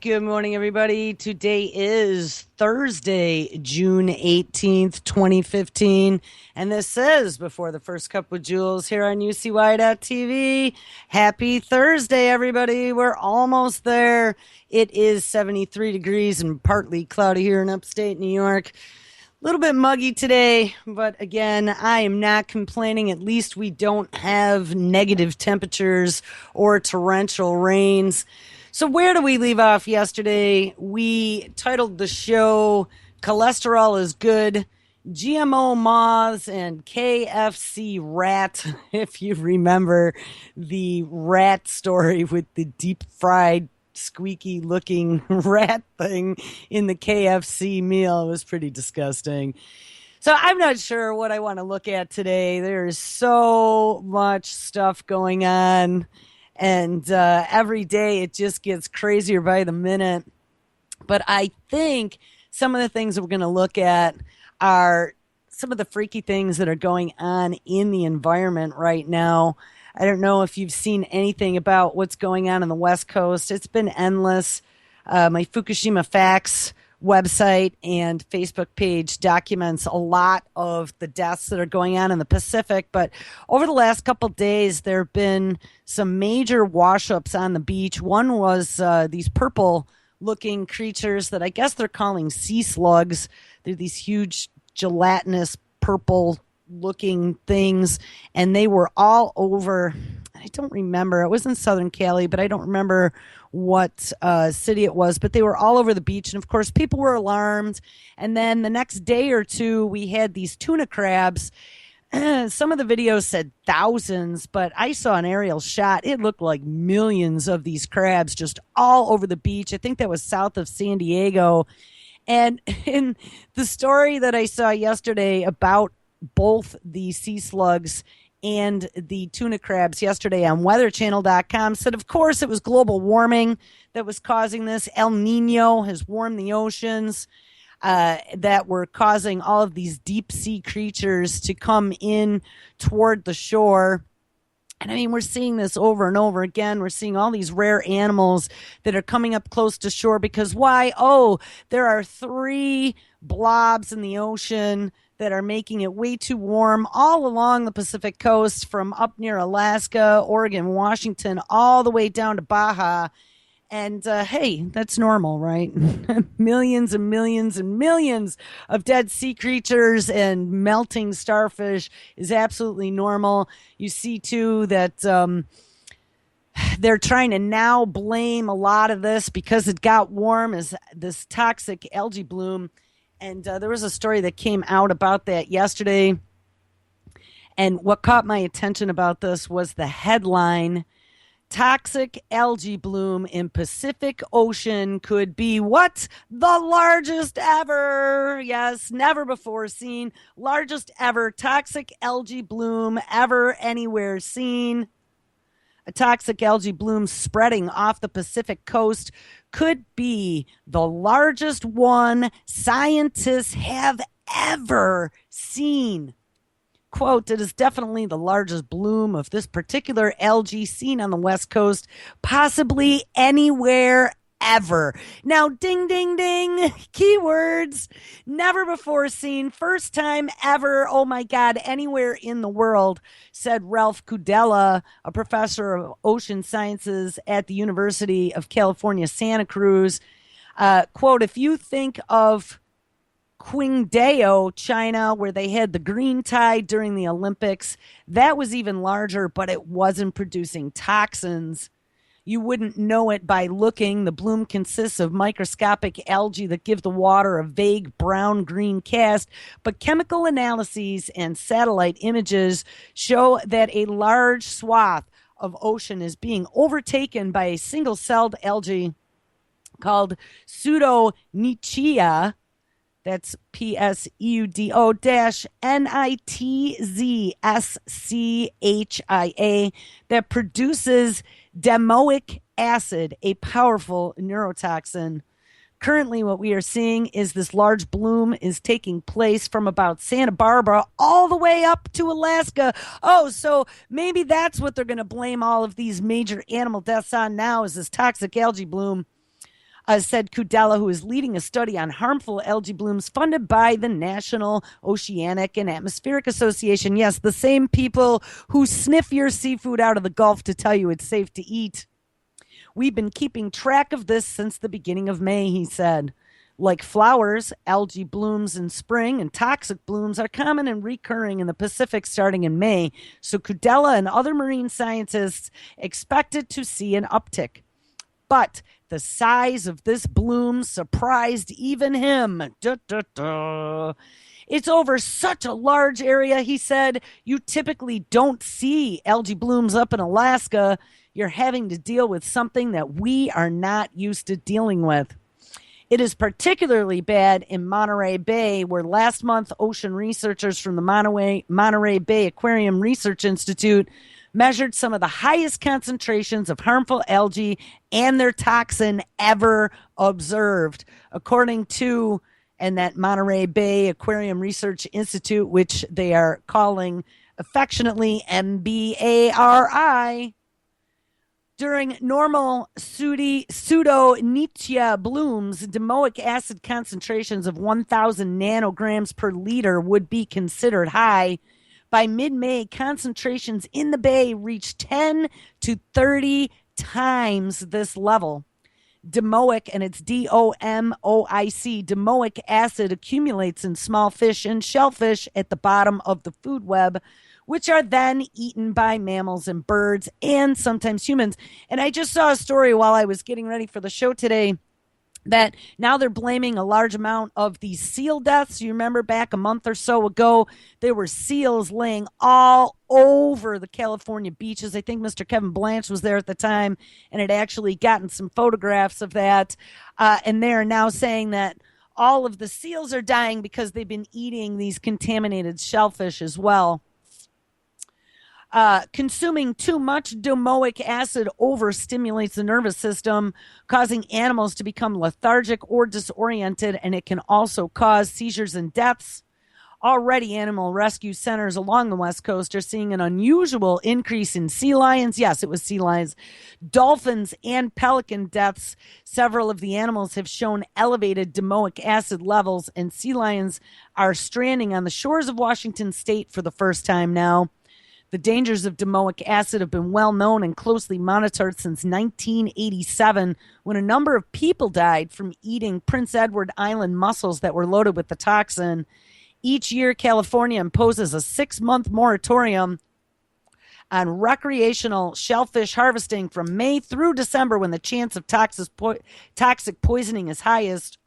Good morning, everybody. Today is Thursday, June 18th, 2015. And this is Before the First Cup with Jules here on UCY.TV. Happy Thursday, everybody. We're almost there. It is 73 degrees and partly cloudy here in upstate New York. A little bit muggy today, but again, I am not complaining. At least we don't have negative temperatures or torrential rains. So where do we leave off yesterday? We titled the show Cholesterol is Good, GMO Moths, and KFC Rat. If you remember the rat story with the deep fried squeaky looking rat thing in the KFC meal, it was pretty disgusting. So I'm not sure what I want to look at today. There's so much stuff going on. And every day it just gets crazier by the minute. But I think some of the things that we're going to look at are some of the freaky things that are going on in the environment right now. I don't know if you've seen anything about what's going on the West Coast. It's been endless. My Fukushima Facts website and Facebook page documents a lot of the deaths that are going on in the Pacific. But over the last couple of days, there have been some major wash-ups on the beach. One was these purple-looking creatures that I guess they're calling sea slugs. They're these huge gelatinous purple-looking things, and they were all over. I don't remember. It was in Southern Cali, but I don't remember what city it was, but they were all over the beach. And of course, people were alarmed. And then the next day or two, we had these tuna crabs. Some of the videos said thousands, but I saw an aerial shot. It looked like millions of these crabs just all over the beach. I think that was south of San Diego. And in the story that I saw yesterday about both the sea slugs and the tuna crabs yesterday on weatherchannel.com said, of course, it was global warming that was causing this. El Nino has warmed the oceans that were causing all of these deep sea creatures to come in toward the shore. And I mean, we're seeing this over and over again. We're seeing all these rare animals that are coming up close to shore because why? Oh, there are 3 blobs in the ocean that are making it way too warm all along the Pacific coast from up near Alaska, Oregon, Washington, all the way down to Baja. And hey, that's normal, right? Millions and millions and millions of dead sea creatures and melting starfish is absolutely normal. You see, too, that they're trying to now blame a lot of this because it got warm as this toxic algae bloom. And there was a story that came out about that yesterday. And what caught my attention about this was the headline, Toxic Algae Bloom in Pacific Ocean could be what? The largest ever. Yes, never before seen. Largest ever toxic algae bloom ever anywhere seen. A toxic algae bloom spreading off the Pacific coast could be the largest one scientists have ever seen. Quote, it is definitely the largest bloom of this particular algae seen on the West Coast, possibly anywhere ever. Now, ding, ding, ding, keywords, never before seen, first time ever, oh my God, anywhere in the world, said Ralph Kudela, a professor of ocean sciences at the University of California, Santa Cruz. Quote, if you think of Qingdao, China, where they had the green tide during the Olympics, that was even larger, but it wasn't producing toxins. You wouldn't know it by looking. The bloom consists of microscopic algae that give the water a vague brown-green cast, but chemical analyses and satellite images show that a large swath of ocean is being overtaken by a single-celled algae called Pseudonitzschia. That's Pseudo-Nitzschia that produces demoic acid, a powerful neurotoxin. Currently, what we are seeing is this large bloom is taking place from about Santa Barbara all the way up to Alaska. Oh, so maybe that's what they're going to blame all of these major animal deaths on now is this toxic algae bloom. said Kudela, who is leading a study on harmful algae blooms funded by the National Oceanic and Atmospheric Association. Yes, the same people who sniff your seafood out of the Gulf to tell you it's safe to eat. We've been keeping track of this since the beginning of May, he said. Like flowers, algae blooms in spring and toxic blooms are common and recurring in the Pacific starting in May, so Kudela and other marine scientists expected to see an uptick. But the size of this bloom surprised even him. Da, da, da. It's over such a large area, he said. You typically don't see algae blooms up in Alaska. You're having to deal with something that we are not used to dealing with. It is particularly bad in Monterey Bay, where last month ocean researchers from the Monterey Bay Aquarium Research Institute measured some of the highest concentrations of harmful algae and their toxin ever observed. According to, and that Monterey Bay Aquarium Research Institute, which they are calling affectionately MBARI, during normal pseudo-Nietzsche blooms, domoic acid concentrations of 1,000 nanograms per liter would be considered high. By mid-May, concentrations in the bay reached 10 to 30 times this level. Domoic, and it's DOMOIC, domoic acid accumulates in small fish and shellfish at the bottom of the food web, which are then eaten by mammals and birds and sometimes humans. And I just saw a story while I was getting ready for the show today that now they're blaming a large amount of these seal deaths. You remember back a month or so ago, there were seals laying all over the California beaches. I think Mr. Kevin Blanche was there at the time and had actually gotten some photographs of that. And they're now saying that all of the seals are dying because they've been eating these contaminated shellfish as well. Consuming too much domoic acid overstimulates the nervous system, causing animals to become lethargic or disoriented, and it can also cause seizures and deaths. Already, animal rescue centers along the West Coast are seeing an unusual increase in sea lions. Yes, it was sea lions, dolphins, and pelican deaths. Several of the animals have shown elevated domoic acid levels, and sea lions are stranding on the shores of Washington state for the first time now. The dangers of domoic acid have been well known and closely monitored since 1987, when a number of people died from eating Prince Edward Island mussels that were loaded with the toxin. Each year, California imposes a 6-month moratorium on recreational shellfish harvesting from May through December, when the chance of toxic poisoning is highest,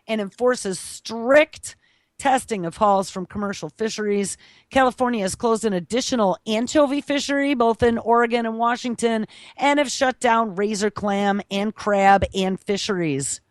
and enforces strict testing of hauls from commercial fisheries. California has closed an additional anchovy fishery, both in Oregon and Washington, and have shut down razor clam and crab and fisheries.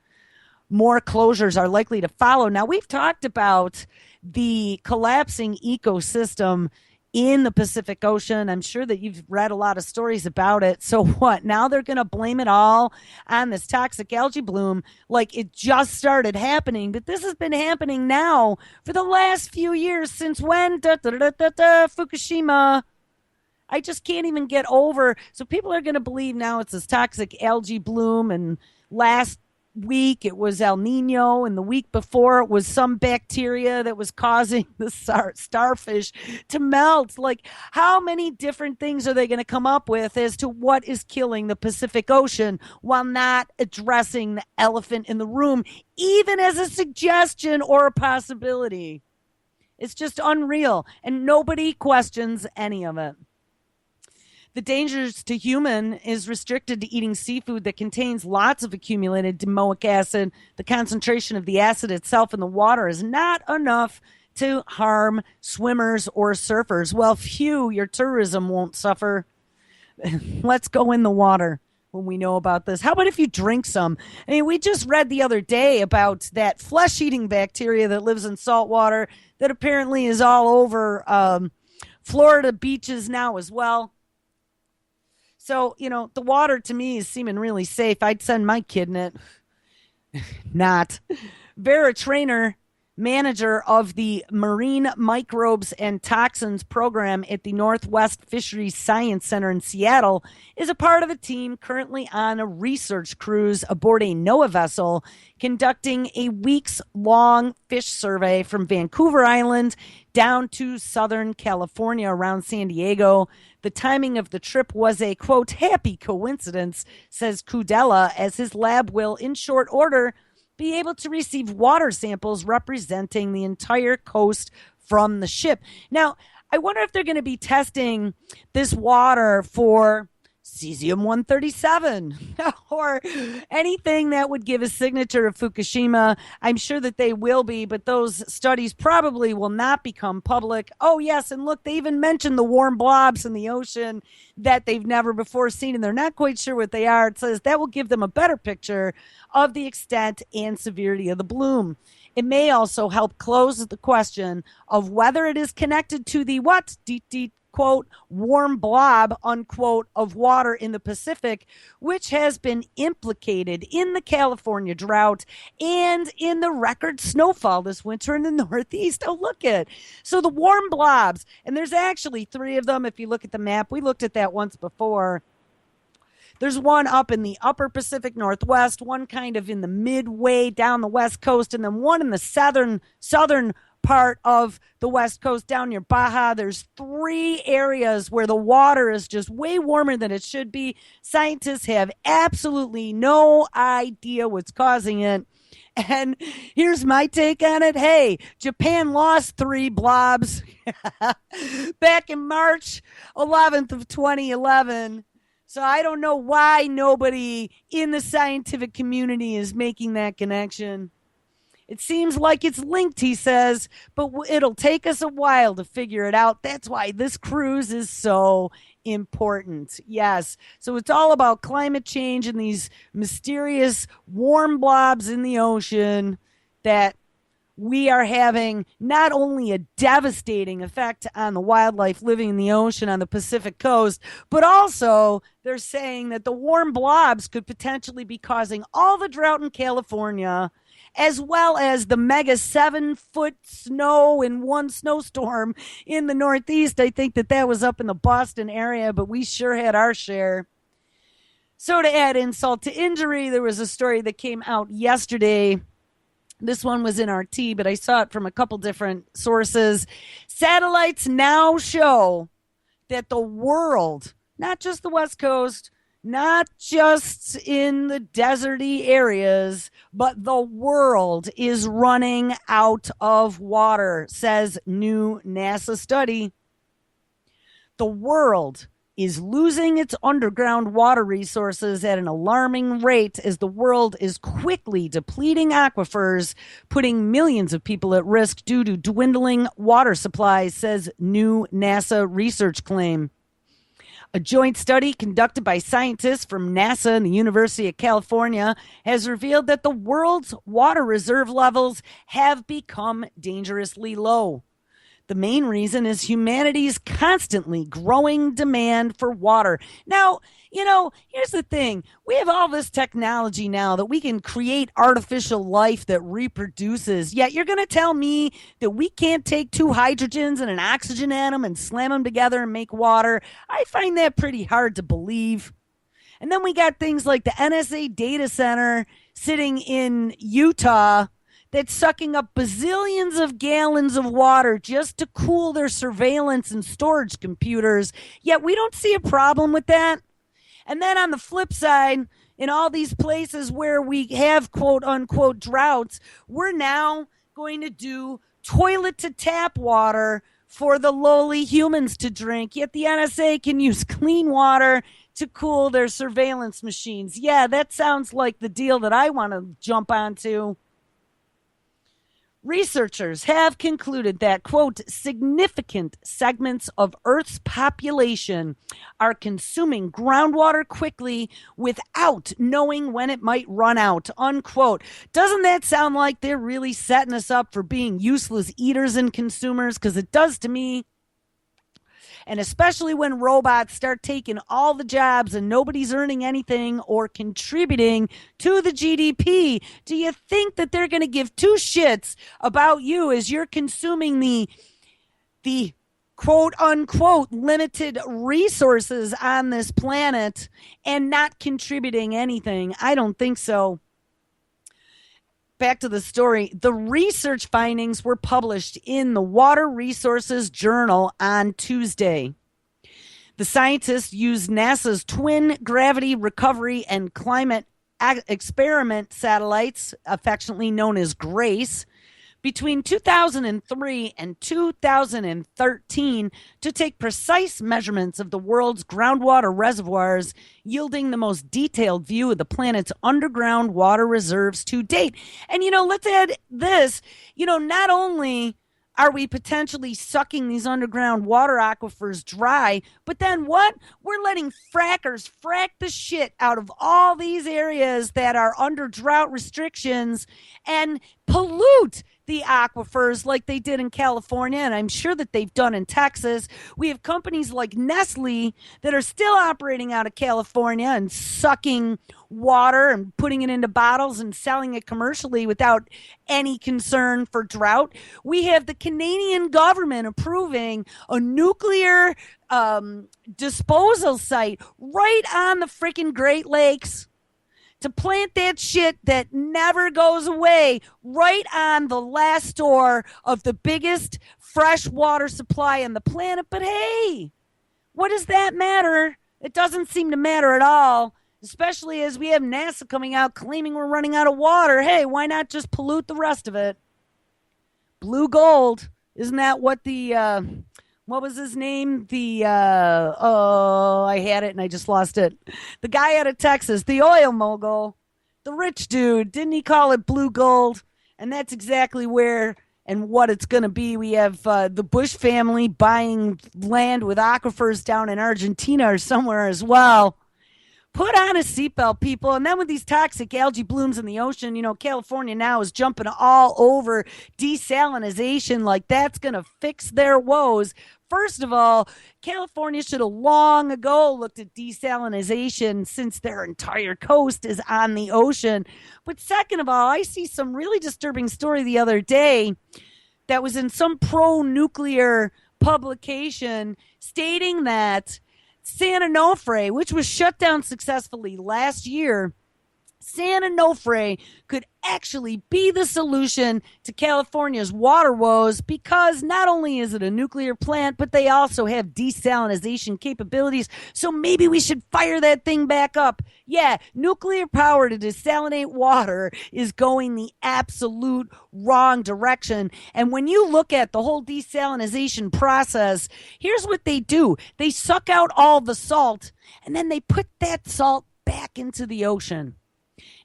More closures are likely to follow. Now, we've talked about the collapsing ecosystem in the Pacific Ocean. I'm sure that you've read a lot of stories about it. So what? Now they're going to blame it all on this toxic algae bloom like it just started happening. But this has been happening now for the last few years. Since when? Fukushima. I just can't even get over. So people are going to believe now it's this toxic algae bloom, and last week it was El Nino, and the week before it was some bacteria that was causing the starfish to melt. Like, how many different things are they going to come up with as to what is killing the Pacific Ocean, while not addressing the elephant in the room, even as a suggestion or a possibility? It's just unreal, and nobody questions any of it. The dangers to human is restricted to eating seafood that contains lots of accumulated domoic acid. The concentration of the acid itself in the water is not enough to harm swimmers or surfers. Well, phew, your tourism won't suffer. Let's go in the water when we know about this. How about if you drink some? I mean, we just read the other day about that flesh-eating bacteria that lives in salt water that apparently is all over Florida beaches now as well. So, the water to me is seeming really safe. I'd send my kid in it. Not. Vera Trainer manager of the Marine Microbes and Toxins program at the Northwest Fisheries Science Center in Seattle, is a part of a team currently on a research cruise aboard a NOAA vessel conducting a weeks-long fish survey from Vancouver Island down to Southern California around San Diego. The timing of the trip was a, quote, happy coincidence, says Kudela, as his lab will, in short order, be able to receive water samples representing the entire coast from the ship. Now, I wonder if they're going to be testing this water for cesium-137 or anything that would give a signature of Fukushima. I'm sure that they will be, but those studies probably will not become public. Oh, yes, and look, they even mentioned the warm blobs in the ocean that they've never before seen, and they're not quite sure what they are. It says that will give them a better picture of the extent and severity of the bloom. It may also help close the question of whether it is connected to the what? Quote, warm blob, unquote, of water in the Pacific, which has been implicated in the California drought and in the record snowfall this winter in the Northeast. Oh, look at. So the warm blobs, and there's actually 3 of them if you look at the map. We looked at that once before. There's one up in the upper Pacific Northwest, one kind of in the midway down the West Coast, and then one in the southern part of the West Coast down near Baja. There's 3 areas where the water is just way warmer than it should be. Scientists have absolutely no idea what's causing it. And here's my take on it. Hey, Japan lost 3 blobs back in March 11th of 2011. So I don't know why nobody in the scientific community is making that connection. It seems like it's linked, he says, but it'll take us a while to figure it out. That's why this cruise is so important. Yes. So it's all about climate change and these mysterious warm blobs in the ocean that we are having not only a devastating effect on the wildlife living in the ocean on the Pacific coast, but also they're saying that the warm blobs could potentially be causing all the drought in California, as well as the mega 7-foot snow in one snowstorm in the Northeast. I think that was up in the Boston area, but we sure had our share. So to add insult to injury, there was a story that came out yesterday. This one was in RT, but I saw it from a couple different sources. Satellites now show that the world, not just the West Coast, not just in the deserty areas, but the world is running out of water, says new NASA study. The world is losing its underground water resources at an alarming rate as the world is quickly depleting aquifers, putting millions of people at risk due to dwindling water supplies, says new NASA research claim. A joint study conducted by scientists from NASA and the University of California has revealed that the world's water reserve levels have become dangerously low. The main reason is humanity's constantly growing demand for water. Now, here's the thing. We have all this technology now that we can create artificial life that reproduces. Yet you're going to tell me that we can't take 2 hydrogens and an oxygen atom and slam them together and make water? I find that pretty hard to believe. And then we got things like the NSA data center sitting in Utah that's sucking up bazillions of gallons of water just to cool their surveillance and storage computers. Yet we don't see a problem with that. And then on the flip side, in all these places where we have quote unquote droughts, we're now going to do toilet to tap water for the lowly humans to drink. Yet the NSA can use clean water to cool their surveillance machines. Yeah, that sounds like the deal that I want to jump onto. Researchers have concluded that, quote, significant segments of Earth's population are consuming groundwater quickly without knowing when it might run out, unquote. Doesn't that sound like they're really setting us up for being useless eaters and consumers? Because it does to me. And especially when robots start taking all the jobs and nobody's earning anything or contributing to the GDP, do you think that they're going to give two shits about you as you're consuming the quote unquote limited resources on this planet and not contributing anything? I don't think so. Back to the story. The research findings were published in the Water Resources Journal on Tuesday. The scientists used NASA's Twin Gravity Recovery and Climate Experiment satellites, affectionately known as GRACE, between 2003 and 2013 to take precise measurements of the world's groundwater reservoirs, yielding the most detailed view of the planet's underground water reserves to date. And, let's add this, not only are we potentially sucking these underground water aquifers dry, but then what? We're letting frackers frack the shit out of all these areas that are under drought restrictions and pollute the aquifers like they did in California, and I'm sure that they've done in Texas. We have companies like Nestle that are still operating out of California and sucking water and putting it into bottles and selling it commercially without any concern for drought. We have the Canadian government approving a nuclear disposal site right on the freaking Great Lakes to plant that shit that never goes away right on the last door of the biggest fresh water supply on the planet. But hey, what does that matter? It doesn't seem to matter at all, especially as we have NASA coming out claiming we're running out of water. Hey, why not just pollute the rest of it? Blue gold. Isn't that what what was his name? I had it and I just lost it. The guy out of Texas, the oil mogul, the rich dude, didn't he call it blue gold? And that's exactly where and what it's going to be. We have the Bush family buying land with aquifers down in Argentina or somewhere as well. Put on a seatbelt, people. And then with these toxic algae blooms in the ocean, California now is jumping all over desalination like that's going to fix their woes. First of all, California should have long ago looked at desalination since their entire coast is on the ocean. But second of all, I see some really disturbing story the other day that was in some pro-nuclear publication stating that San Onofre, which was shut down successfully last year, San Onofre could actually be the solution to California's water woes because not only is it a nuclear plant, but they also have desalination capabilities. So maybe we should fire that thing back up. Yeah, nuclear power to desalinate water is going the absolute wrong direction. And when you look at the whole desalination process, here's what they do. They suck out all the salt and then they put that salt back into the ocean.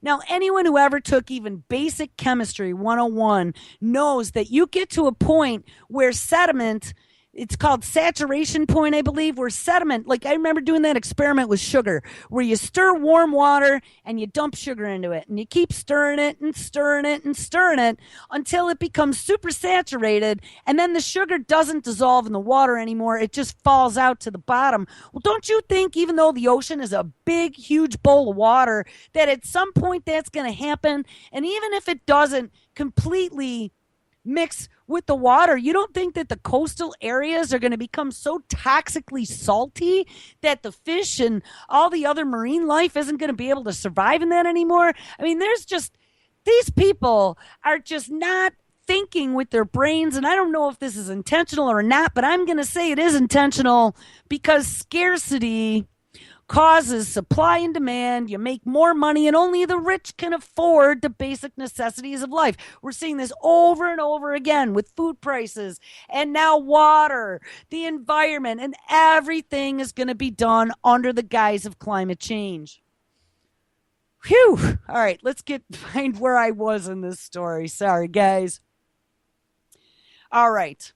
Now, anyone who ever took even basic chemistry 101 knows that you get to a point where sediment, it's called saturation point, I believe, where sediment, like I remember doing that experiment with sugar, where you stir warm water and you dump sugar into it, and you keep stirring it and stirring it and stirring it until it becomes super saturated, and then the sugar doesn't dissolve in the water anymore. It just falls out to the bottom. Well, don't you think, even though the ocean is a big, huge bowl of water, that at some point that's going to happen? And even if it doesn't completely mix with the water, you don't think that the coastal areas are going to become so toxically salty that the fish and all the other marine life isn't going to be able to survive in that anymore? I mean, these people are just not thinking with their brains, and I don't know if this is intentional or not, but I'm going to say it is intentional because scarcity causes supply and demand. You make more money, and only the rich can afford the basic necessities of life. We're seeing this over and over again with food prices and now water, the environment, and everything is going to be done under the guise of climate change. Phew. All right, let's find where I was in this story. Sorry, guys. All right.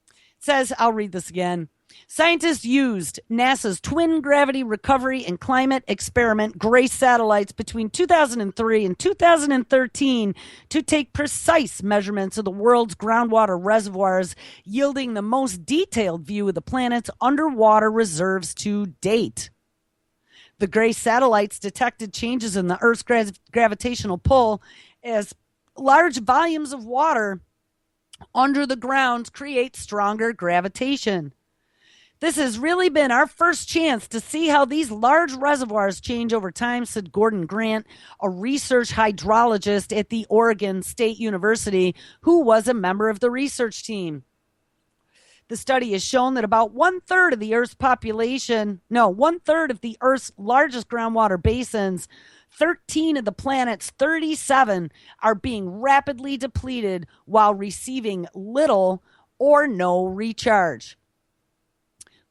It says, I'll read this again. Scientists used NASA's Twin Gravity Recovery and Climate Experiment GRACE satellites between 2003 and 2013 to take precise measurements of the world's groundwater reservoirs, yielding the most detailed view of the planet's underwater reserves to date. The GRACE satellites detected changes in the Earth's gravitational pull as large volumes of water under the ground create stronger gravitation. This has really been our first chance to see how these large reservoirs change over time, said Gordon Grant, a research hydrologist at the Oregon State University, who was a member of the research team. The study has shown that about one-third of the Earth's largest groundwater basins, 13 of the planet's 37, are being rapidly depleted while receiving little or no recharge.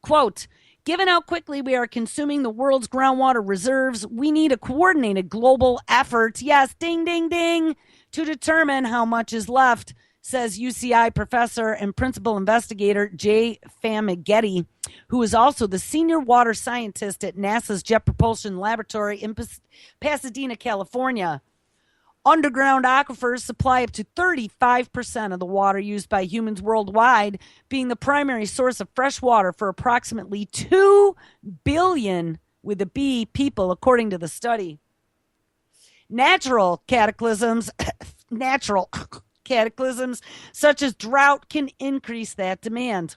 Quote, given how quickly we are consuming the world's groundwater reserves, we need a coordinated global effort, yes, ding, ding, ding, to determine how much is left, says UCI professor and principal investigator Jay Famigetti, who is also the senior water scientist at NASA's Jet Propulsion Laboratory in Pasadena, California. Underground aquifers supply up to 35% of the water used by humans worldwide, being the primary source of fresh water for approximately 2 billion, with a B, people, according to the study. Natural cataclysms such as drought can increase that demand.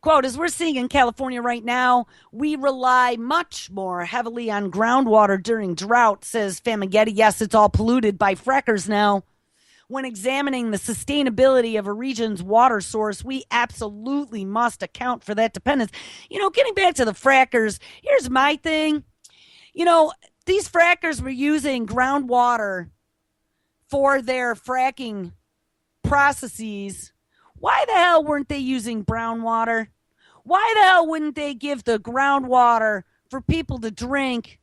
Quote, as we're seeing in California right now, we rely much more heavily on groundwater during drought, says Famigetti. Yes, it's all polluted by frackers now. When examining the sustainability of a region's water source, we absolutely must account for that dependence. Getting back to the frackers, here's my thing. These frackers were using groundwater for their fracking processes. Why the hell weren't they using brown water? Why the hell wouldn't they give the groundwater for people to drink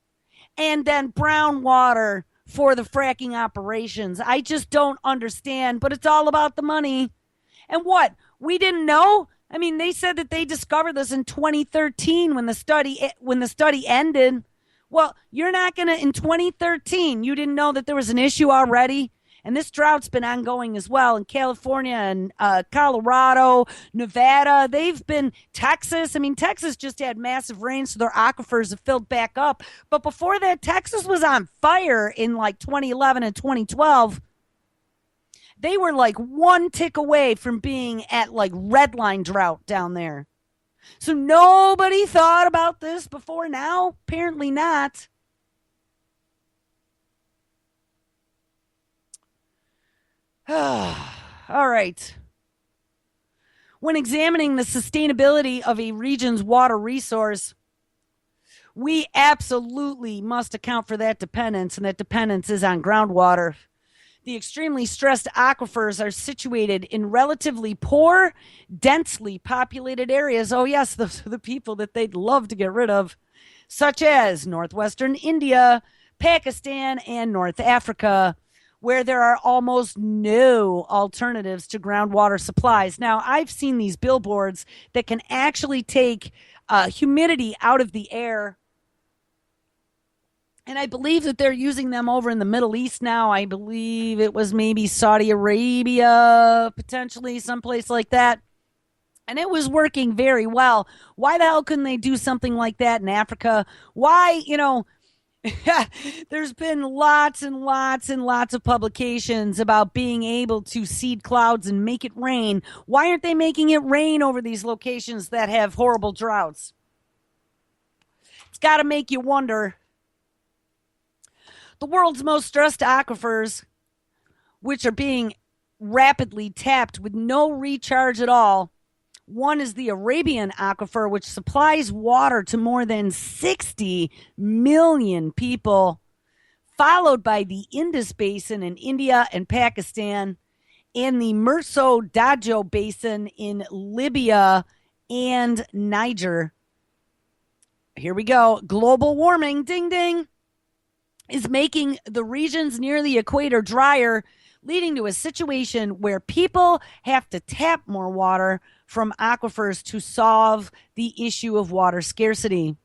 and then brown water for the fracking operations? I just don't understand, but it's all about the money. And what? We didn't know? I mean, they said that they discovered this in 2013 when the study ended. Well, you're not going to, in 2013, you didn't know that there was an issue already? And this drought's been ongoing as well in California and Colorado, Nevada. Texas. I mean, Texas just had massive rains, so their aquifers have filled back up. But before that, Texas was on fire in like 2011 and 2012. They were like one tick away from being at like red line drought down there. So nobody thought about this before now? Apparently not. All right. When examining the sustainability of a region's water resource, we absolutely must account for that dependence, and that dependence is on groundwater. The extremely stressed aquifers are situated in relatively poor, densely populated areas. Oh, yes, those are the people that they'd love to get rid of, such as northwestern India, Pakistan, and North Africa, where there are almost no alternatives to groundwater supplies. Now, I've seen these billboards that can actually take humidity out of the air. And I believe that they're using them over in the Middle East now. I believe it was maybe Saudi Arabia, potentially someplace like that. And it was working very well. Why the hell couldn't they do something like that in Africa? Why, there's been lots and lots and lots of publications about being able to seed clouds and make it rain. Why aren't they making it rain over these locations that have horrible droughts? It's got to make you wonder. The world's most stressed aquifers, which are being rapidly tapped with no recharge at all. One is the Arabian aquifer, which supplies water to more than 60 million people, followed by the Indus Basin in India and Pakistan, and the Merso Dajo Basin in Libya and Niger. Here we go. Global warming, ding, ding, is making the regions near the equator drier, leading to a situation where people have to tap more water from aquifers to solve the issue of water scarcity.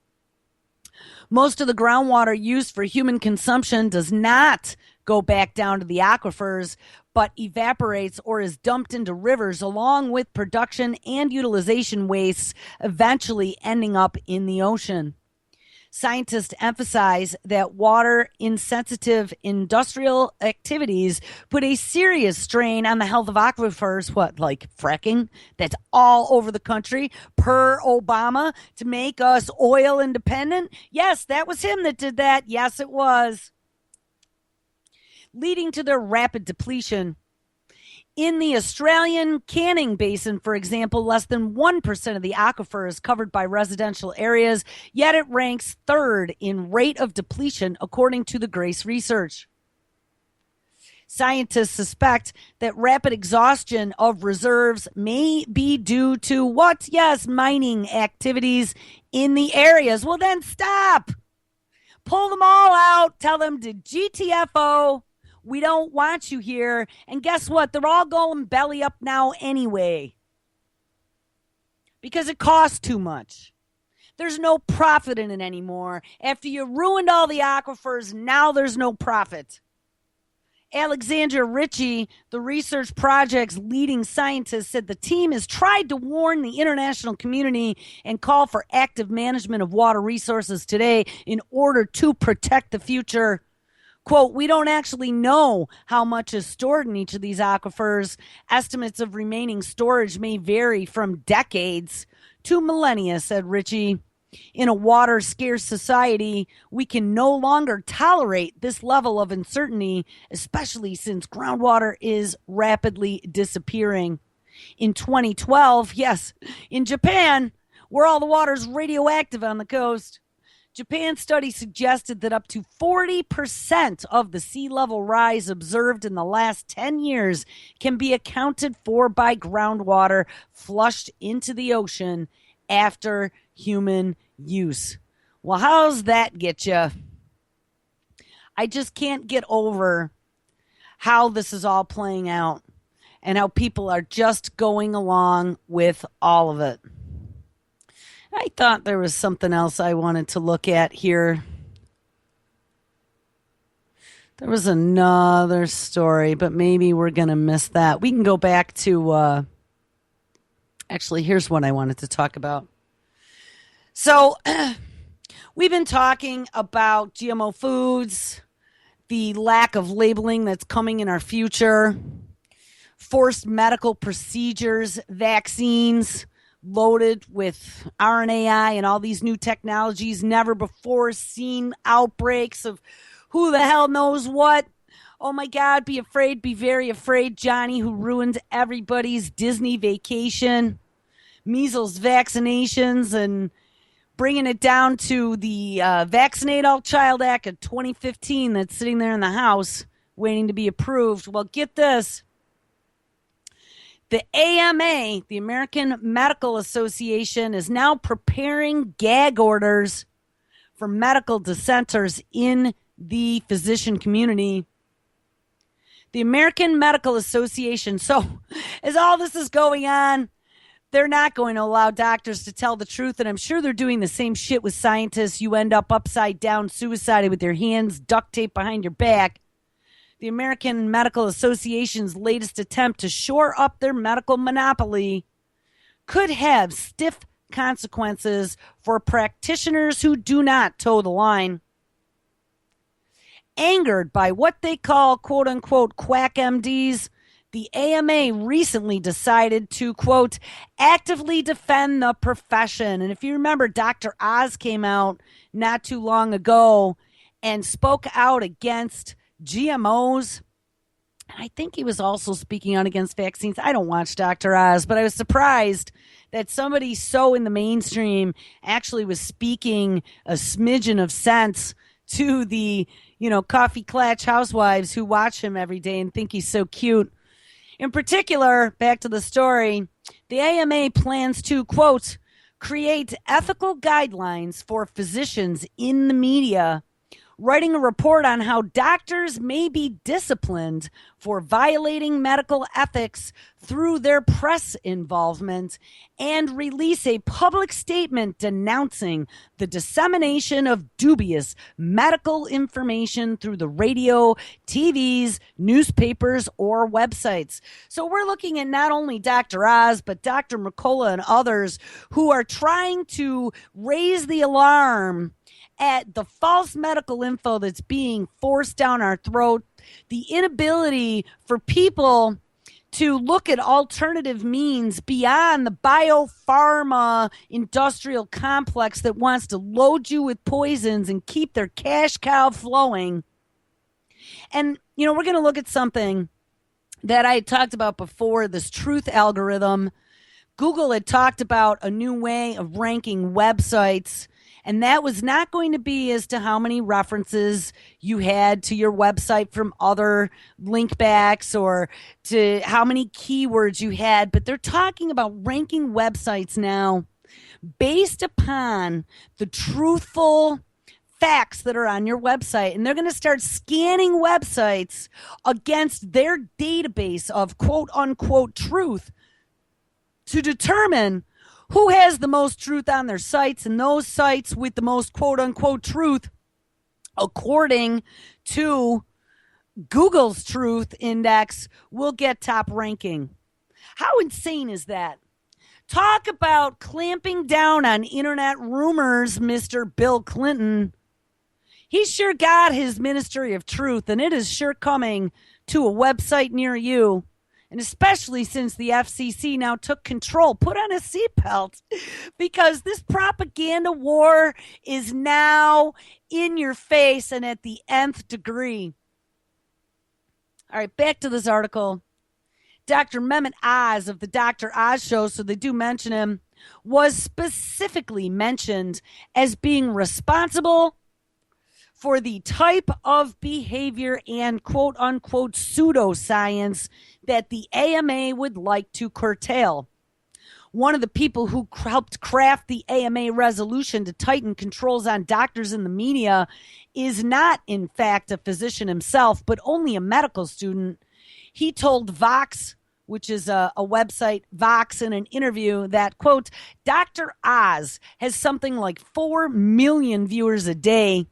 Most of the groundwater used for human consumption does not go back down to the aquifers, but evaporates or is dumped into rivers along with production and utilization wastes, eventually ending up in the ocean. Scientists emphasize that water insensitive industrial activities put a serious strain on the health of aquifers. What, like fracking? That's all over the country per Obama to make us oil independent? Yes, that was him that did that. Yes, it was. Leading to their rapid depletion. In the Australian Canning Basin, for example, less than 1% of the aquifer is covered by residential areas, yet it ranks third in rate of depletion, according to the Grace Research. Scientists suspect that rapid exhaustion of reserves may be due to what? Yes, mining activities in the areas. Well, then stop. Pull them all out. Tell them to GTFO. We don't want you here. And guess what? They're all going belly up now anyway. Because it costs too much. There's no profit in it anymore. After you ruined all the aquifers, now there's no profit. Alexandra Ritchie, the research project's leading scientist, said the team has tried to warn the international community and call for active management of water resources today in order to protect the future. Quote, we don't actually know how much is stored in each of these aquifers. Estimates of remaining storage may vary from decades to millennia, said Ritchie. In a water-scarce society, we can no longer tolerate this level of uncertainty, especially since groundwater is rapidly disappearing. In 2012, yes, in Japan, where all the water is radioactive on the coast, Japan's study suggested that up to 40% of the sea level rise observed in the last 10 years can be accounted for by groundwater flushed into the ocean after human use. Well, how's that get you? I just can't get over how this is all playing out and how people are just going along with all of it. I thought there was something else I wanted to look at here. There was another story, but maybe we're going to miss that. We can go back to, actually, here's what I wanted to talk about. So, we've been talking about GMO foods, the lack of labeling that's coming in our future, forced medical procedures, vaccines, loaded with RNAi and all these new technologies, never before seen outbreaks of who the hell knows what. Oh my God, be afraid, be very afraid, Johnny, who ruined everybody's Disney vacation, measles vaccinations, and bringing it down to the Vaccinate All Child Act of 2015 that's sitting there in the House waiting to be approved. Well, get this. The AMA, the American Medical Association, is now preparing gag orders for medical dissenters in the physician community. The American Medical Association, so as all this is going on, they're not going to allow doctors to tell the truth, and I'm sure they're doing the same shit with scientists. You end up upside down, suicided with your hands duct taped behind your back. The American Medical Association's latest attempt to shore up their medical monopoly could have stiff consequences for practitioners who do not toe the line. Angered by what they call, quote-unquote, quack MDs, the AMA recently decided to, quote, actively defend the profession. And if you remember, Dr. Oz came out not too long ago and spoke out against GMOs. I think he was also speaking out against vaccines. I don't watch Dr. Oz, but I was surprised that somebody so in the mainstream actually was speaking a smidgen of sense to the, coffee clatch housewives who watch him every day and think he's so cute. In particular, back to the story, the AMA plans to, quote, create ethical guidelines for physicians in the media, writing a report on how doctors may be disciplined for violating medical ethics through their press involvement, and release a public statement denouncing the dissemination of dubious medical information through the radio, TVs, newspapers, or websites. So we're looking at not only Dr. Oz, but Dr. Mercola and others who are trying to raise the alarm at the false medical info that's being forced down our throat, the inability for people to look at alternative means beyond the biopharma industrial complex that wants to load you with poisons and keep their cash cow flowing. And, you know, we're going to look at something that I had talked about before, this truth algorithm. Google had talked about a new way of ranking websites, and that was not going to be as to how many references you had to your website from other linkbacks or to how many keywords you had, but they're talking about ranking websites now based upon the truthful facts that are on your website. And they're going to start scanning websites against their database of quote unquote truth to determine who has the most truth on their sites, and those sites with the most quote-unquote truth, according to Google's truth index, will get top ranking. How insane is that? Talk about clamping down on internet rumors, Mr. Bill Clinton. He sure got his Ministry of Truth, and it is sure coming to a website near you. And especially since the FCC now took control, put on a seatbelt, because this propaganda war is now in your face and at the nth degree. All right, back to this article. Dr. Mehmet Oz of the Dr. Oz Show, so they do mention him, was specifically mentioned as being responsible for the type of behavior and quote-unquote pseudoscience that the AMA would like to curtail. One of the people who helped craft the AMA resolution to tighten controls on doctors in the media is not, in fact, a physician himself, but only a medical student. He told Vox, which is a website, Vox, in an interview that, quote, Dr. Oz has something like 4 million viewers a day.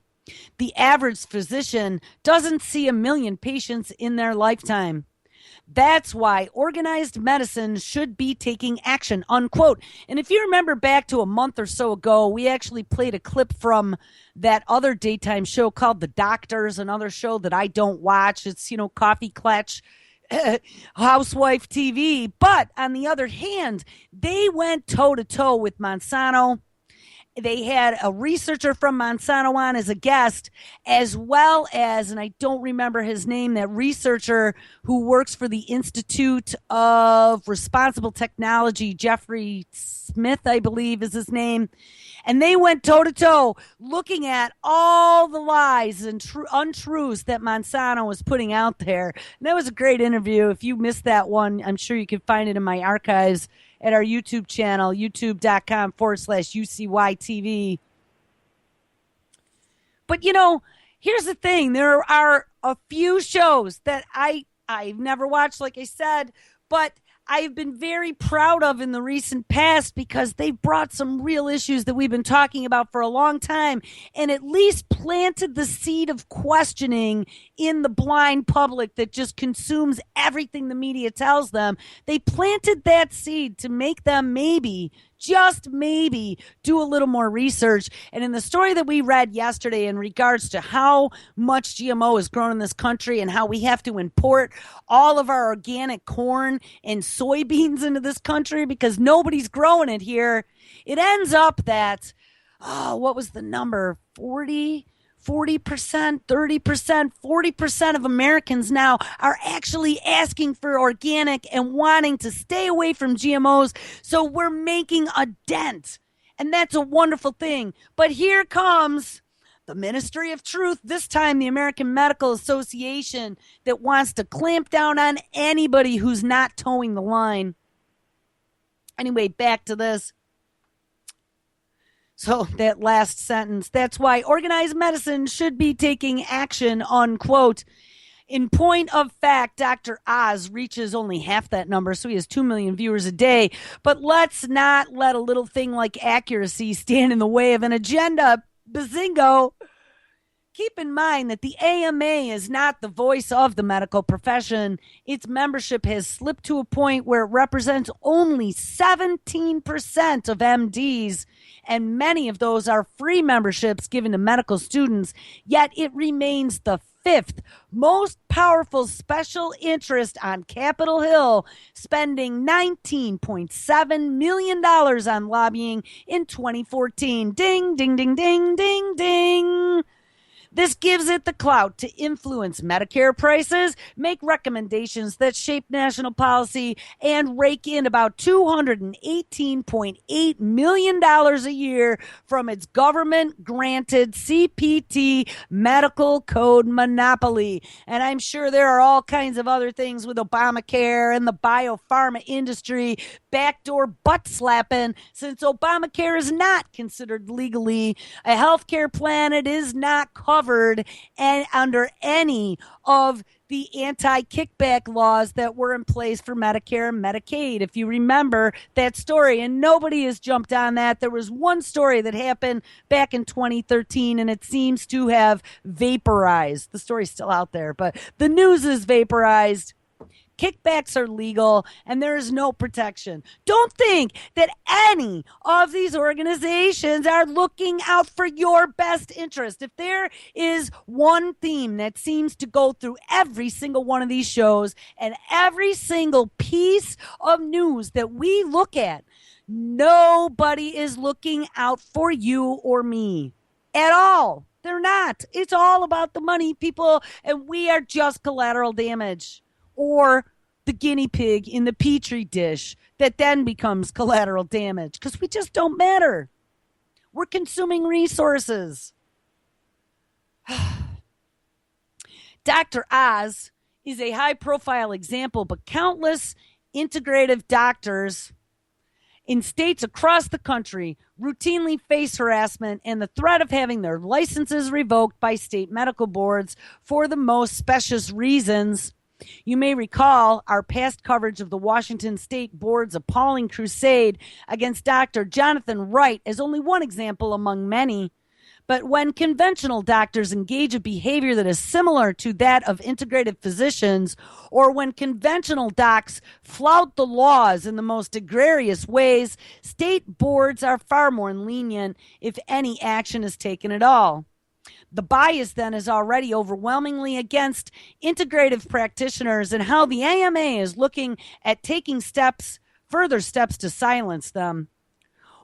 The average physician doesn't see 1 million patients in their lifetime. That's why organized medicine should be taking action, unquote. And if you remember back to a month or so ago, we actually played a clip from that other daytime show called The Doctors, another show that I don't watch. It's, you know, coffee clutch, housewife TV. But on the other hand, they went toe to toe with Monsanto. They had a researcher from Monsanto on as a guest, as well as, and I don't remember his name, that researcher who works for the Institute of Responsible Technology, Jeffrey Smith, I believe is his name. And they went toe to toe looking at all the lies and untruths that Monsanto was putting out there. And that was a great interview. If you missed that one, I'm sure you can find it in my archives at our YouTube channel, youtube.com/UCYTV. But, you know, here's the thing. There are a few shows that I've never watched, like I said, but I've been very proud of in the recent past because they've brought some real issues that we've been talking about for a long time and at least planted the seed of questioning in the blind public that just consumes everything the media tells them. They planted that seed to make them maybe, just maybe, do a little more research. And in the story that we read yesterday in regards to how much GMO is grown in this country and how we have to import all of our organic corn and soybeans into this country because nobody's growing it here, it ends up that, what was the number? 40%, 30%, 40% of Americans now are actually asking for organic and wanting to stay away from GMOs. So we're making a dent. And that's a wonderful thing. But here comes the Ministry of Truth, this time the American Medical Association, that wants to clamp down on anybody who's not towing the line. Anyway, back to this. So that last sentence, that's why organized medicine should be taking action, unquote. In point of fact, Dr. Oz reaches only half that number, so he has 2 million viewers a day. But let's not let a little thing like accuracy stand in the way of an agenda. Bazingo! Keep in mind that the AMA is not the voice of the medical profession. Its membership has slipped to a point where it represents only 17% of MDs, and many of those are free memberships given to medical students, yet it remains the fifth most powerful special interest on Capitol Hill, spending $19.7 million on lobbying in 2014. Ding, ding, ding, ding, ding, ding. This gives it the clout to influence Medicare prices, make recommendations that shape national policy, and rake in about $218.8 million a year from its government-granted CPT medical code monopoly. And I'm sure there are all kinds of other things with Obamacare and the biopharma industry backdoor butt slapping, since Obamacare is not considered legally a health care plan. It is not covered and under any of the anti-kickback laws that were in place for Medicare and Medicaid. If you remember that story, and nobody has jumped on that. There was one story that happened back in 2013, and it seems to have vaporized. The story's still out there, but the news is vaporized. Kickbacks are legal and there is no protection. Don't think that any of these organizations are looking out for your best interest. If there is one theme that seems to go through every single one of these shows and every single piece of news that we look at, nobody is looking out for you or me at all. They're not. It's all about the money, people, and we are just collateral damage. Or the guinea pig in the petri dish that then becomes collateral damage because we just don't matter. We're consuming resources. Dr. Oz is a high-profile example, but countless integrative doctors in states across the country routinely face harassment and the threat of having their licenses revoked by state medical boards for the most specious reasons. You may recall our past coverage of the Washington State Board's appalling crusade against Dr. Jonathan Wright as only one example among many. But when conventional doctors engage a behavior that is similar to that of integrative physicians, or when conventional docs flout the laws in the most egregious ways, state boards are far more lenient if any action is taken at all. The bias then is already overwhelmingly against integrative practitioners and how the AMA is looking at taking further steps to silence them.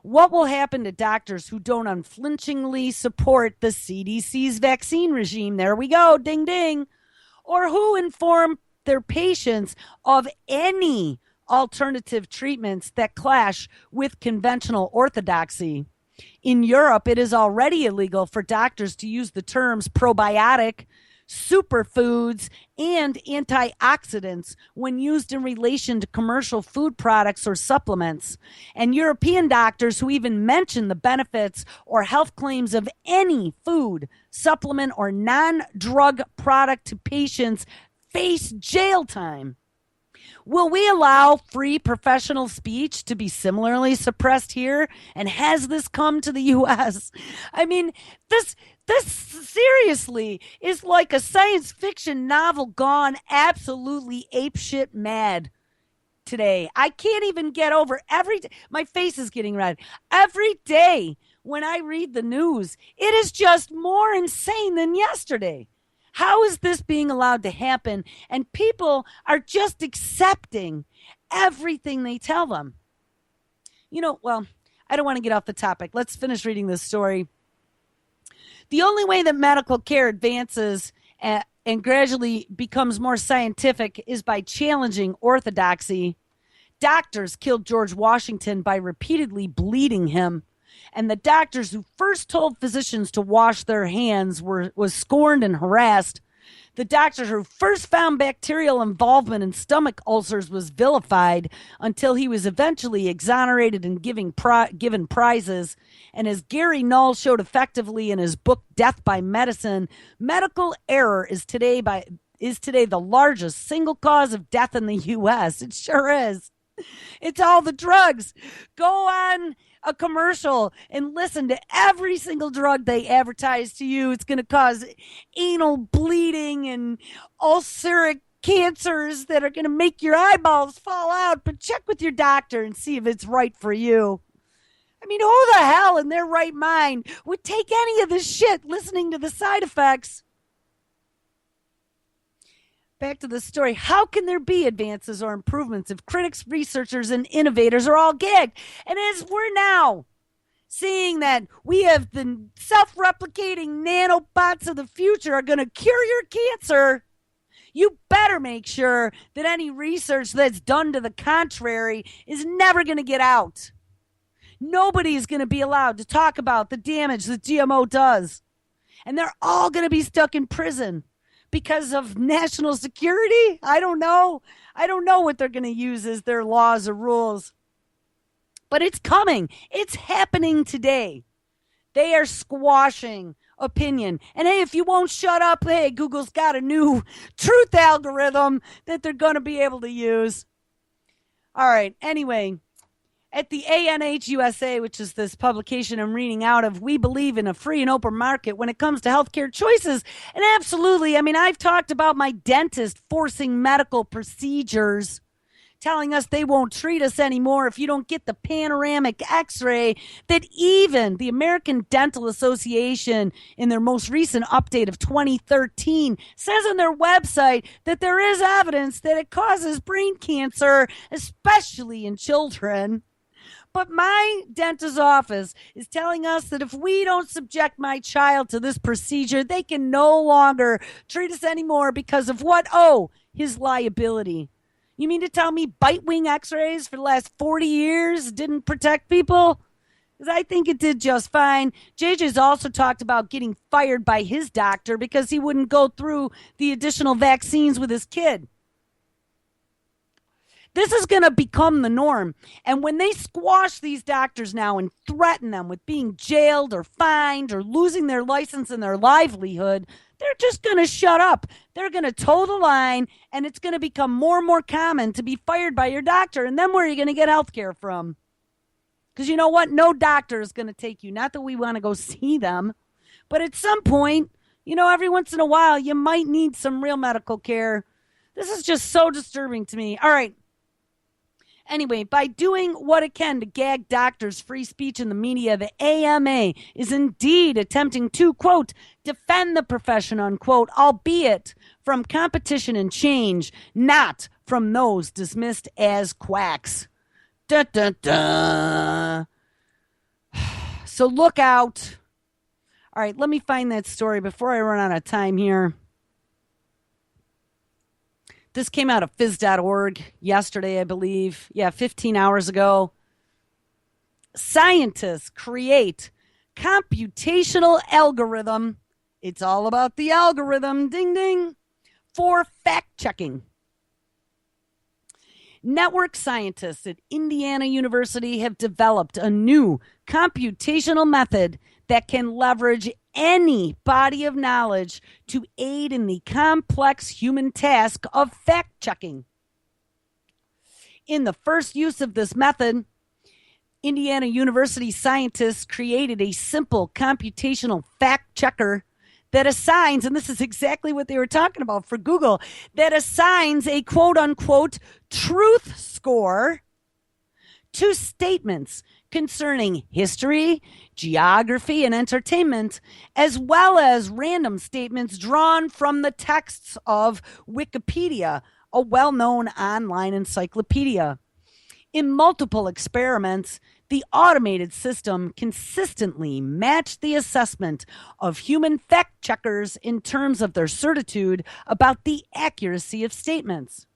What will happen to doctors who don't unflinchingly support the CDC's vaccine regime? There we go, ding ding. Or who inform their patients of any alternative treatments that clash with conventional orthodoxy? In Europe, it is already illegal for doctors to use the terms probiotic, superfoods, and antioxidants when used in relation to commercial food products or supplements. And European doctors who even mention the benefits or health claims of any food, supplement, or non-drug product to patients face jail time. Will we allow free professional speech to be similarly suppressed here? And has this come to the U.S.? I mean, this seriously is like a science fiction novel gone absolutely apeshit mad today. I can't even get over my face is getting red. Every day when I read the news, it is just more insane than yesterday. How is this being allowed to happen? And people are just accepting everything they tell them. Well, I don't want to get off the topic. Let's finish reading this story. The only way that medical care advances and gradually becomes more scientific is by challenging orthodoxy. Doctors killed George Washington by repeatedly bleeding him. And the doctors who first told physicians to wash their hands was scorned and harassed. The doctor who first found bacterial involvement in stomach ulcers was vilified until he was eventually exonerated and given prizes. And as Gary Null showed effectively in his book Death by Medicine, medical error is today the largest single cause of death in the U.S. It sure is. It's all the drugs. Go on a commercial and listen to every single drug they advertise to you. It's going to cause anal bleeding and ulceric cancers that are going to make your eyeballs fall out. But check with your doctor and see if it's right for you. I mean, who the hell in their right mind would take any of this shit listening to the side effects? Back to the story. How can there be advances or improvements if critics, researchers, and innovators are all gagged? And as we're now seeing that we have the self-replicating nanobots of the future are going to cure your cancer, you better make sure that any research that's done to the contrary is never going to get out. Nobody is going to be allowed to talk about the damage that GMO does. And they're all going to be stuck in prison. Because of national security? I don't know. I don't know what they're going to use as their laws or rules. But it's coming. It's happening today. They are squashing opinion. And hey, if you won't shut up, hey, Google's got a new truth algorithm that they're going to be able to use. All right. Anyway, at the ANH USA, which is this publication I'm reading out of, we believe in a free and open market when it comes to healthcare choices. And absolutely, I mean, I've talked about my dentist forcing medical procedures, telling us they won't treat us anymore if you don't get the panoramic x-ray, that even the American Dental Association, in their most recent update of 2013, says on their website that there is evidence that it causes brain cancer, especially in children. But my dentist's office is telling us that if we don't subject my child to this procedure, they can no longer treat us anymore because of what? Oh, his liability. You mean to tell me bite wing x-rays for the last 40 years didn't protect people? Because I think it did just fine. JJ's also talked about getting fired by his doctor because he wouldn't go through the additional vaccines with his kid. This is going to become the norm. And when they squash these doctors now and threaten them with being jailed or fined or losing their license and their livelihood, they're just going to shut up. They're going to toe the line, and it's going to become more and more common to be fired by your doctor. And then where are you going to get health care from? Because you know what? No doctor is going to take you. Not that we want to go see them, but at some point, you know, every once in a while, you might need some real medical care. This is just so disturbing to me. All right. Anyway, by doing what it can to gag doctors' free speech in the media, the AMA is indeed attempting to, quote, defend the profession, unquote, albeit from competition and change, not from those dismissed as quacks. Dun, dun, dun. So look out. All right, let me find that story before I run out of time here. This came out of phys.org yesterday, I believe. Yeah, 15 hours ago. Scientists create computational algorithm. It's all about the algorithm, ding, ding, for fact-checking. Network scientists at Indiana University have developed a new computational method that can leverage any body of knowledge to aid in the complex human task of fact-checking. In the first use of this method, Indiana University scientists created a simple computational fact-checker that assigns, and this is exactly what they were talking about for Google, that assigns a quote-unquote truth score to statements concerning history, geography, and entertainment, as well as random statements drawn from the texts of Wikipedia, a well-known online encyclopedia. In multiple experiments, the automated system consistently matched the assessment of human fact-checkers in terms of their certitude about the accuracy of statements.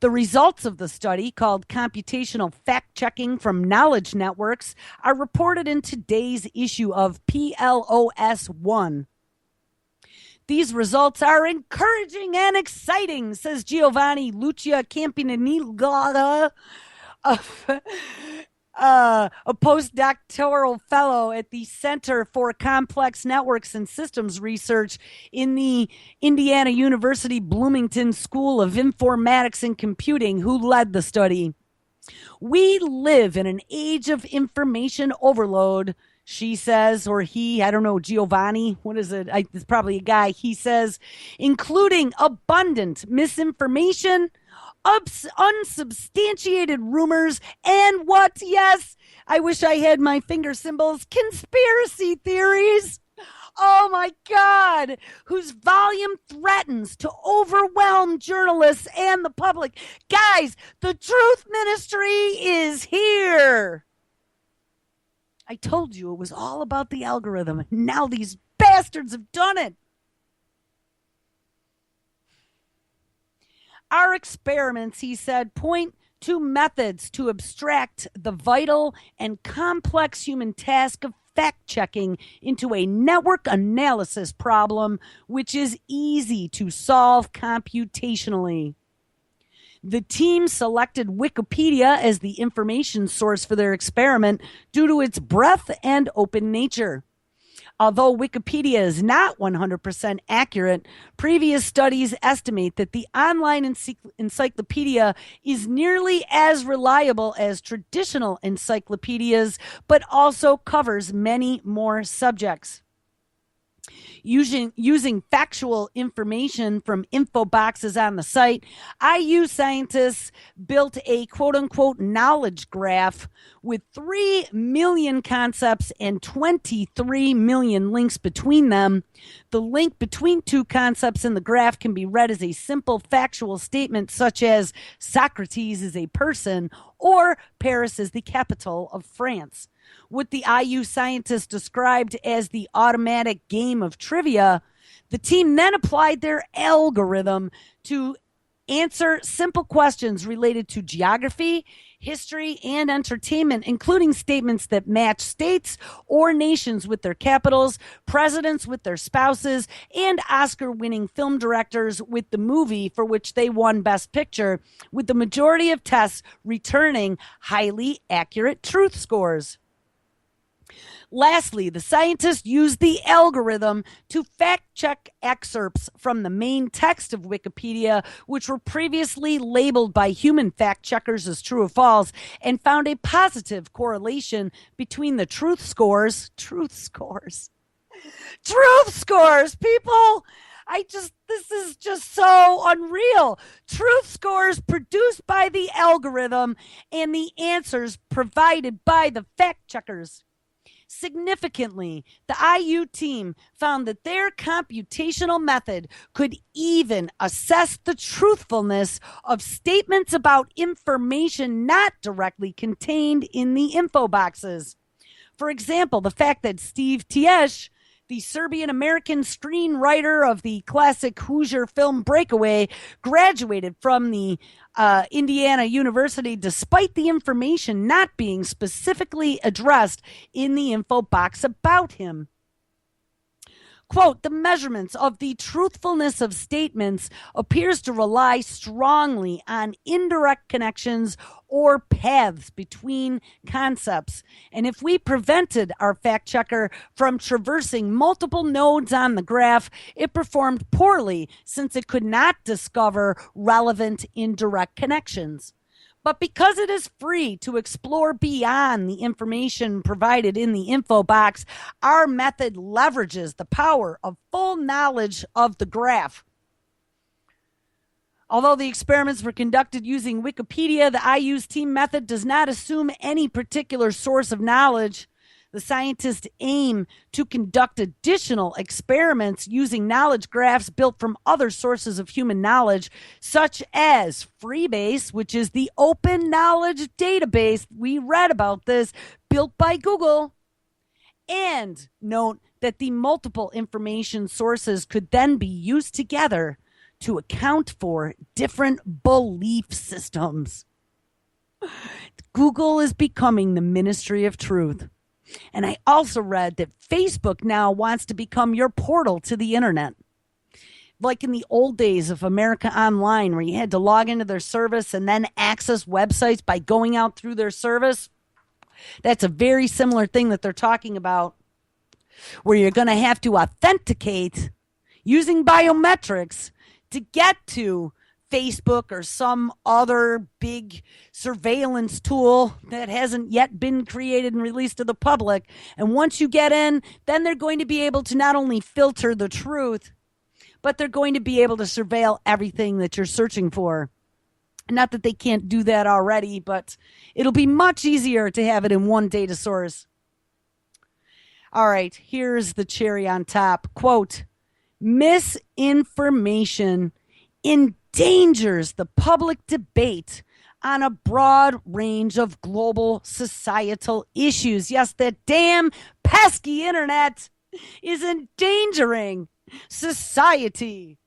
The results of the study, called Computational Fact-Checking from Knowledge Networks, are reported in today's issue of PLOS One. These results are encouraging and exciting, says Giovanni Lucia Campanile, a postdoctoral fellow at the Center for Complex Networks and Systems Research in the Indiana University Bloomington School of Informatics and Computing, who led the study. We live in an age of information overload, she says, or he, I don't know, Giovanni, what is it? It's probably a guy. He says, including abundant misinformation, unsubstantiated rumors, and what? Yes, I wish I had my finger symbols. Conspiracy theories. Oh my God, whose volume threatens to overwhelm journalists and the public. Guys, the Truth Ministry is here. I told you it was all about the algorithm. Now these bastards have done it. Our experiments, he said, point to methods to abstract the vital and complex human task of fact-checking into a network analysis problem, which is easy to solve computationally. The team selected Wikipedia as the information source for their experiment due to its breadth and open nature. Although Wikipedia is not 100% accurate, previous studies estimate that the online encyclopedia is nearly as reliable as traditional encyclopedias, but also covers many more subjects. Using factual information from info boxes on the site, IU scientists built a quote-unquote knowledge graph with 3 million concepts and 23 million links between them. The link between two concepts in the graph can be read as a simple factual statement such as Socrates is a person or Paris is the capital of France. What the IU scientists described as the automatic game of trivia, the team then applied their algorithm to answer simple questions related to geography, history, and entertainment, including statements that match states or nations with their capitals, presidents with their spouses, and Oscar-winning film directors with the movie for which they won Best Picture, with the majority of tests returning highly accurate truth scores. Lastly, the scientists used the algorithm to fact-check excerpts from the main text of Wikipedia, which were previously labeled by human fact-checkers as true or false, and found a positive correlation between the truth scores, people! This is just so unreal. Truth scores produced by the algorithm and the answers provided by the fact-checkers. Significantly, the IU team found that their computational method could even assess the truthfulness of statements about information not directly contained in the info boxes. For example, the fact that Steve Tiesh, the Serbian-American screenwriter of the classic Hoosier film Breakaway, graduated from the Indiana University despite the information not being specifically addressed in the info box about him. Quote, the measurements of the truthfulness of statements appears to rely strongly on indirect connections or paths between concepts. And if we prevented our fact checker from traversing multiple nodes on the graph, it performed poorly since it could not discover relevant indirect connections. But because it is free to explore beyond the information provided in the info box, our method leverages the power of full knowledge of the graph. Although the experiments were conducted using Wikipedia, the IU's team method does not assume any particular source of knowledge. The scientists aim to conduct additional experiments using knowledge graphs built from other sources of human knowledge, such as Freebase, which is the open knowledge database. We read about this, built by Google. And note that the multiple information sources could then be used together to account for different belief systems. Google is becoming the ministry of truth. And I also read that Facebook now wants to become your portal to the internet. like in the old days of America Online, where you had to log into their service and then access websites by going out through their service. That's a very similar thing that they're talking about, where you're going to have to authenticate using biometrics to get to Facebook or some other big surveillance tool that hasn't yet been created and released to the public. And once you get in, then they're going to be able to not only filter the truth, but they're going to be able to surveil everything that you're searching for. Not that they can't do that already, but it'll be much easier to have it in one data source. All right, here's the cherry on top. Quote, misinformation endangers the public debate on a broad range of global societal issues. Yes, that damn pesky internet is endangering society,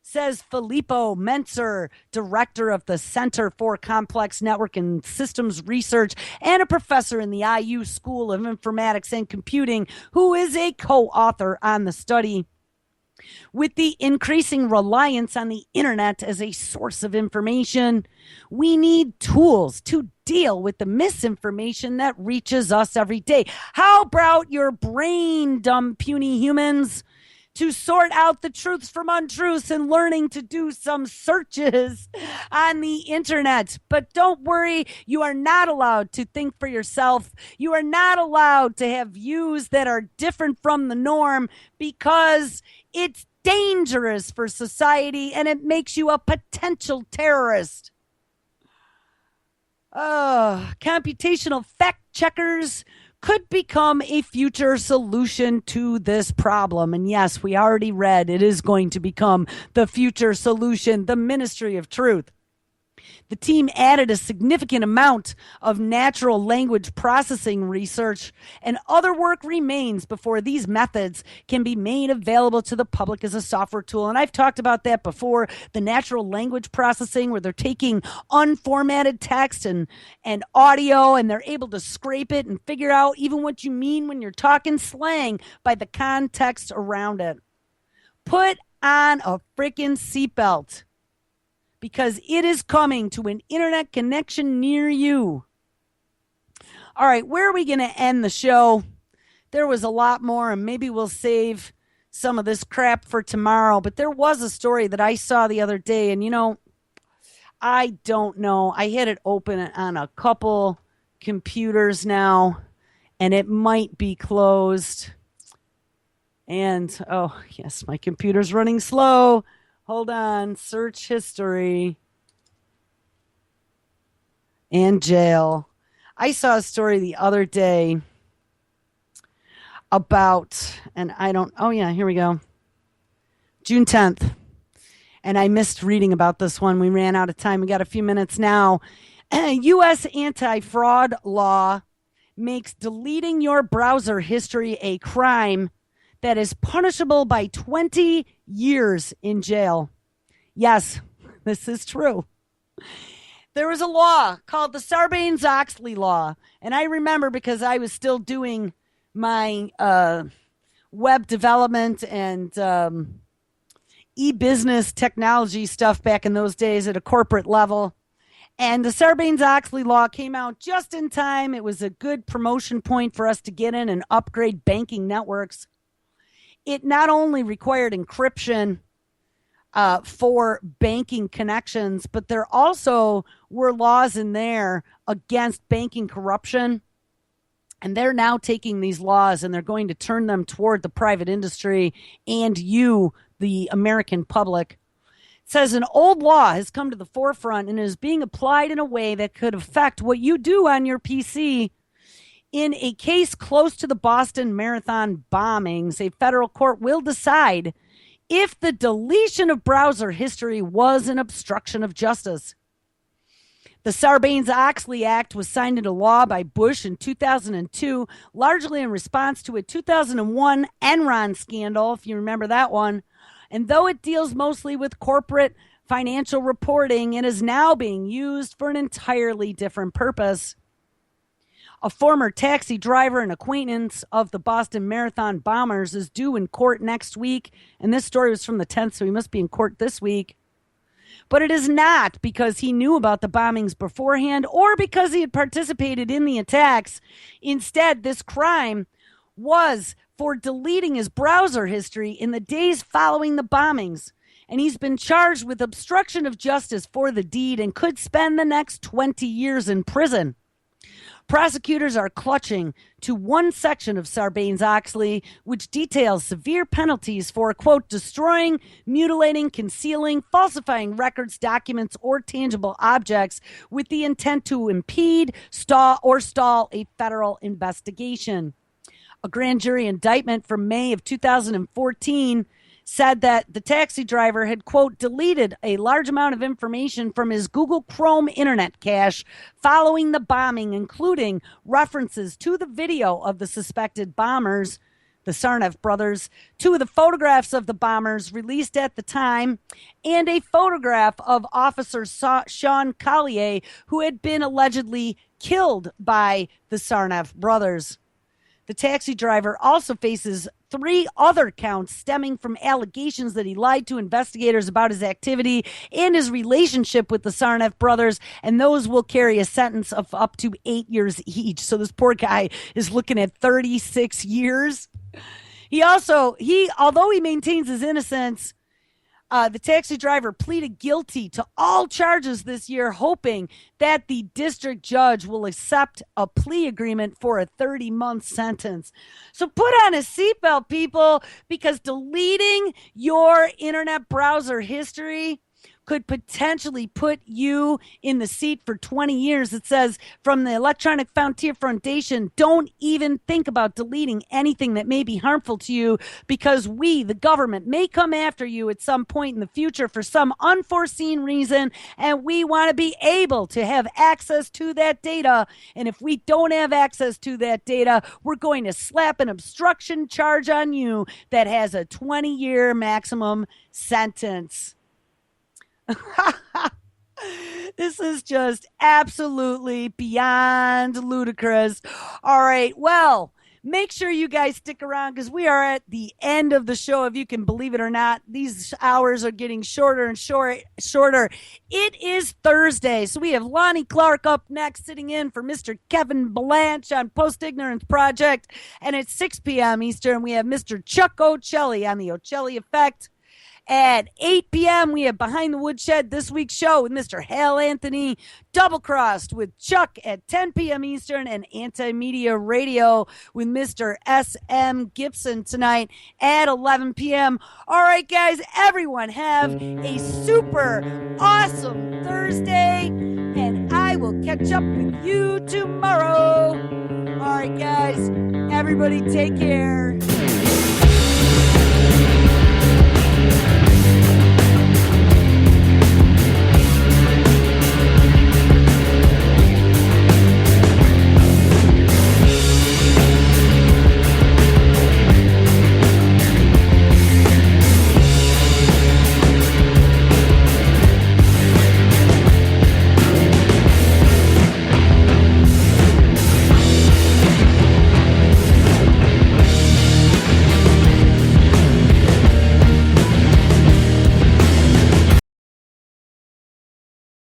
says Filippo Menzer, director of the Center for Complex Network and Systems Research and a professor in the IU School of Informatics and Computing, who is a co-author on the study. With the increasing reliance on the internet as a source of information, we need tools to deal with the misinformation that reaches us every day. How about your brain, dumb, puny humans, to sort out the truths from untruths and learning to do some searches on the internet? But don't worry, you are not allowed to think for yourself. You are not allowed to have views that are different from the norm, because it's dangerous for society and it makes you a potential terrorist. Computational fact checkers could become a future solution to this problem. And yes, we already read it is going to become the future solution, the Ministry of Truth. The team added a significant amount of natural language processing research, and other work remains before these methods can be made available to the public as a software tool. And I've talked about that before, the natural language processing, where they're taking unformatted text and audio, and they're able to scrape it and figure out even what you mean when you're talking slang by the context around it. Put on a freaking seatbelt, because it is coming to an internet connection near you. All right, where are we going to end the show? There was a lot more, and maybe we'll save some of this crap for tomorrow. But there was a story that I saw the other day, and I don't know. I had it open on a couple computers now, and it might be closed. And, oh, yes, my computer's running slow. Hold on, search history and jail. I saw a story the other day about, and here we go. June 10th. And I missed reading about this one. We ran out of time. We got a few minutes now. U.S. anti-fraud law makes deleting your browser history a crime that is punishable by 20 years in jail. Yes, this is true. There was a law called the Sarbanes-Oxley law. And I remember, because I was still doing my web development and e-business technology stuff back in those days at a corporate level. And the Sarbanes-Oxley law came out just in time. It was a good promotion point for us to get in and upgrade banking networks. It not only required encryption for banking connections, but there also were laws in there against banking corruption. And they're now taking these laws and they're going to turn them toward the private industry and you, the American public. It says an old law has come to the forefront and is being applied in a way that could affect what you do on your PC. In a case close to the Boston Marathon bombings, a federal court will decide if the deletion of browser history was an obstruction of justice. The Sarbanes-Oxley Act was signed into law by Bush in 2002, largely in response to a 2001 Enron scandal, if you remember that one. And though it deals mostly with corporate financial reporting, it is now being used for an entirely different purpose. A former taxi driver and acquaintance of the Boston Marathon bombers is due in court next week. And this story was from the 10th, so he must be in court this week. But it is not because he knew about the bombings beforehand or because he had participated in the attacks. Instead, this crime was for deleting his browser history in the days following the bombings. And he's been charged with obstruction of justice for the deed and could spend the next 20 years in prison. Prosecutors are clutching to one section of Sarbanes-Oxley, which details severe penalties for, quote, destroying, mutilating, concealing, falsifying records, documents, or tangible objects with the intent to impede, stall a federal investigation. A grand jury indictment from May of 2014 said that the taxi driver had, quote, deleted a large amount of information from his Google Chrome internet cache following the bombing, including references to the video of the suspected bombers, the Sarnoff brothers, two of the photographs of the bombers released at the time, and a photograph of Officer Sean Collier, who had been allegedly killed by the Sarnoff brothers. The taxi driver also faces 3 other counts stemming from allegations that he lied to investigators about his activity and his relationship with the Sarnoff brothers, and those will carry a sentence of up to 8 years each. So this poor guy is looking at 36 years. Although he maintains his innocence, the taxi driver pleaded guilty to all charges this year, hoping that the district judge will accept a plea agreement for a 30-month sentence. So put on a seatbelt, people, because deleting your internet browser history could potentially put you in the seat for 20 years. It says from the Electronic Frontier Foundation, don't even think about deleting anything that may be harmful to you, because we, the government, may come after you at some point in the future for some unforeseen reason, and we want to be able to have access to that data. And if we don't have access to that data, we're going to slap an obstruction charge on you that has a 20-year maximum sentence. This is just absolutely beyond ludicrous. All right, well, make sure you guys stick around because we are at the end of the show. If you can believe it or not, these hours are getting shorter and shorter. It is Thursday, so we have Lonnie Clark up next, sitting in for Mr. Kevin Blanche on Post Ignorance Project. And at 6 p.m. Eastern, we have Mr. Chuck Ocelli on the Ocelli Effect. At 8 p.m., we have Behind the Woodshed, this week's show with Mr. Hal Anthony, Double Crossed with Chuck at 10 p.m. Eastern, and Anti-Media Radio with Mr. S.M. Gibson tonight at 11 p.m. All right, guys, everyone have a super awesome Thursday, and I will catch up with you tomorrow. All right, guys, everybody take care.